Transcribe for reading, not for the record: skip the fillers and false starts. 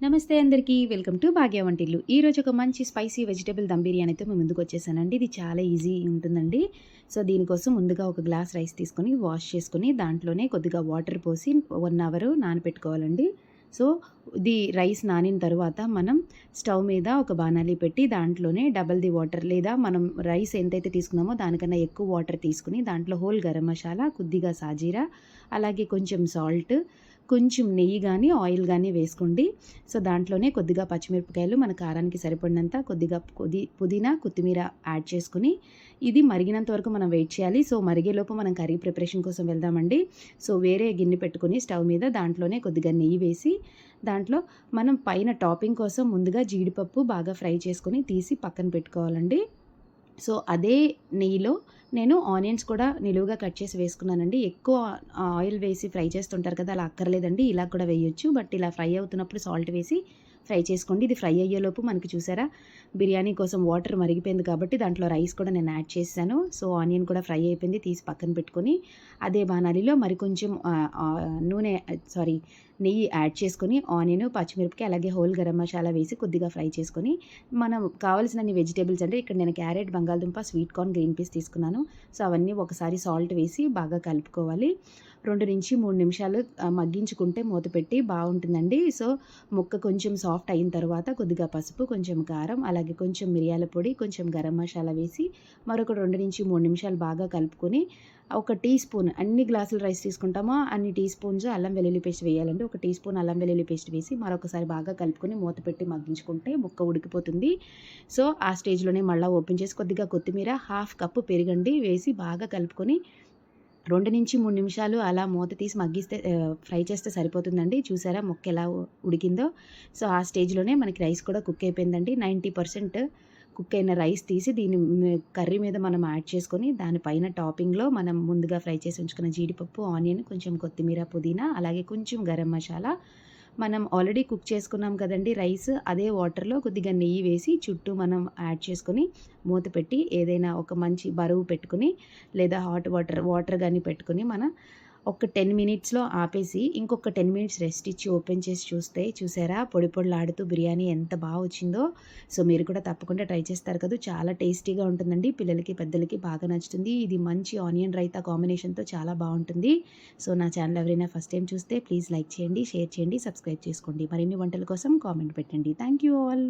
నమస్తే అందరికీ. Welcome to భాగ్య వంటిల్లు. ఈరోజు ఒక మంచి స్పైసీ వెజిటబుల్ దమ్ బిర్యానీతో మీ ముందుకు వచ్చేసానండి. ఇది చాలా ఈజీ ఉంటుందండి. సో, దీనికోసం ముందుగా ఒక గ్లాస్ రైస్ తీసుకొని వాష్ చేసుకొని దాంట్లోనే కొద్దిగా వాటర్ పోసి 1 అవర్ నానబెట్టుకోవాలండి. సో, ఇది రైస్ నానిన తర్వాత మనం స్టవ్ మీద ఒక బాణలి పెట్టి దాంట్లోనే డబల్ ది వాటర్ లేదా మనం రైస్ ఎంతైతే తీసుకున్నామో దానికన్నా ఎక్కువ వాటర్ తీసుకుని దాంట్లో హోల్ గరం మసాలా, కొద్దిగా సాజీరా, అలాగే కొంచెం సాల్ట్, కొంచెం నెయ్యి గానీ, ఆయిల్ గానీ వేసుకోండి. సో, దాంట్లోనే కొద్దిగా పచ్చిమిరపకాయలు మన కారానికి సరిపడినంత, కొద్దిగా పుదీనా, కొత్తిమీర యాడ్ చేసుకొని ఇది మరిగినంత వరకు మనం వెయిట్ చేయాలి. సో, మరిగేలోపు మనం కర్రీ ప్రిపరేషన్ కోసం వెళ్దామండి. సో, వేరే గిన్నె పెట్టుకొని స్టవ్ మీద దాంట్లోనే కొద్దిగా నెయ్యి వేసి దాంట్లో మనం పైన టాపింగ్ కోసం ముందుగా జీడిపప్పు బాగా ఫ్రై చేసుకొని తీసి పక్కన పెట్టుకోవాలండి. సో, అదే నెయ్యిలో నేను ఆనియన్స్ కూడా నిలువుగా కట్ చేసి వేసుకున్నానండి. ఎక్కువ ఆయిల్ వేసి ఫ్రై చేస్తుంటారు కదా! అలా అక్కర్లేదండి. ఇలా కూడా వేయొచ్చు. బట్ ఇలా ఫ్రై అవుతున్నప్పుడు సాల్ట్ వేసి ఫ్రై చేసుకోండి. ఇది ఫ్రై అయ్యేలోపు మనకి చూసారా బిర్యానీ కోసం వాటర్ మరిగిపోయింది కాబట్టి దాంట్లో రైస్ కూడా నేను యాడ్ చేశాను. సో, ఆనియన్ కూడా ఫ్రై అయిపోయింది. తీసి పక్కన పెట్టుకొని అదే బాణలిలో మరికొంచెం నూనె సారీ నెయ్యి యాడ్ చేసుకొని ఆనియన్, పచ్చిమిరపకాయ అలాగే హోల్ గరం మసాలా వేసి కొద్దిగా ఫ్రై చేసుకొని మనం కావాల్సినన్ని వెజిటబుల్స్ అంటే ఇక్కడ నేను క్యారెట్, బంగాళదుంప, స్వీట్ కార్న్, గ్రీన్ పీస్ తీసుకున్నాను. సో, అవన్నీ ఒకసారి సాల్ట్ వేసి బాగా కలుపుకోవాలి. 2-3 నిమిషాలు మగ్గించుకుంటే మూత పెట్టి బావుంటుందండి. సో, ముక్క కొంచెం సాఫ్ట్ అయిన తర్వాత కొద్దిగా పసుపు, కొంచెం కారం, అలాగే కొంచెం మిరియాల పొడి, కొంచెం గరం మసాలా వేసి మరొక 2-3 నిమిషాలు బాగా కలుపుకొని ఒక టీ స్పూన్ అన్ని గ్లాసులు రైస్ తీసుకుంటామో అన్ని టీ స్పూన్స్ అల్లం వెల్లుల్లి పేస్ట్ వేయాలండి. ఒక టీ స్పూన్ అల్లం వెల్లుల్లి పేస్ట్ వేసి మరొకసారి బాగా కలుపుకొని మూత పెట్టి మగ్గించుకుంటే ముక్క ఉడికిపోతుంది. సో, ఆ స్టేజ్‌లోనే మళ్ళా ఓపెన్ చేసి కొద్దిగా కొత్తిమీర, హాఫ్ కప్పు పెరుగండి వేసి బాగా కలుపుకొని 2-3 నిమిషాలు అలా మూత తీసి మగ్గిస్తే ఫ్రై చేస్తే సరిపోతుందండి. చూసారా ముక్క ఎలా ఉడికిందో. సో, ఆ స్టేజ్‌లోనే మనకి రైస్ కూడా కుక్ అయిపోయిందండి. 90% కుక్ అయిన రైస్ తీసి దీని కర్రీ మీద మనం యాడ్ చేసుకొని దానిపైన టాపింగ్‌లో మనం ముందుగా ఫ్రై చేసి ఉంచుకున్న జీడిపప్పు, ఆనియన్, కొంచెం కొత్తిమీర, పుదీనా అలాగే కొంచెం గరం మసాలా మనం ఆల్రెడీ కుక్ చేసుకున్నాం కదండీ రైస్. అదే వాటర్‌లో కొద్దిగా నెయ్యి వేసి చుట్టూ మనం యాడ్ చేసుకొని మూత పెట్టి ఏదైనా ఒక మంచి బరువు పెట్టుకొని లేదా హాట్ వాటర్ గాని పెట్టుకొని ఒక 10 మినిట్స్‌లో ఆపేసి ఇంకొక 10 మినిట్స్ రెస్ట్ ఇచ్చి ఓపెన్ చేసి చూస్తే చూసారా పొడి పొడిలాడుతూ బిర్యానీ ఎంత బా వచ్చిందో. సో, మీరు కూడా తప్పకుండా ట్రై చేస్తారు కదూ! చాలా టేస్టీగా ఉంటుందండి. పిల్లలకి, పెద్దలకి బాగా నచ్చుతుంది. ఇది మంచి ఆనియన్ రైతా కాంబినేషన్‌తో చాలా బావుంటుంది. సో, నా ఛానల్ ఎవరైనా ఫస్ట్ టైమ్ చూస్తే ప్లీజ్ లైక్ చేయండి, షేర్ చేయండి, సబ్స్క్రైబ్ చేసుకోండి. మరిన్ని వంటల కోసం కామెంట్ పెట్టండి. Thank you all.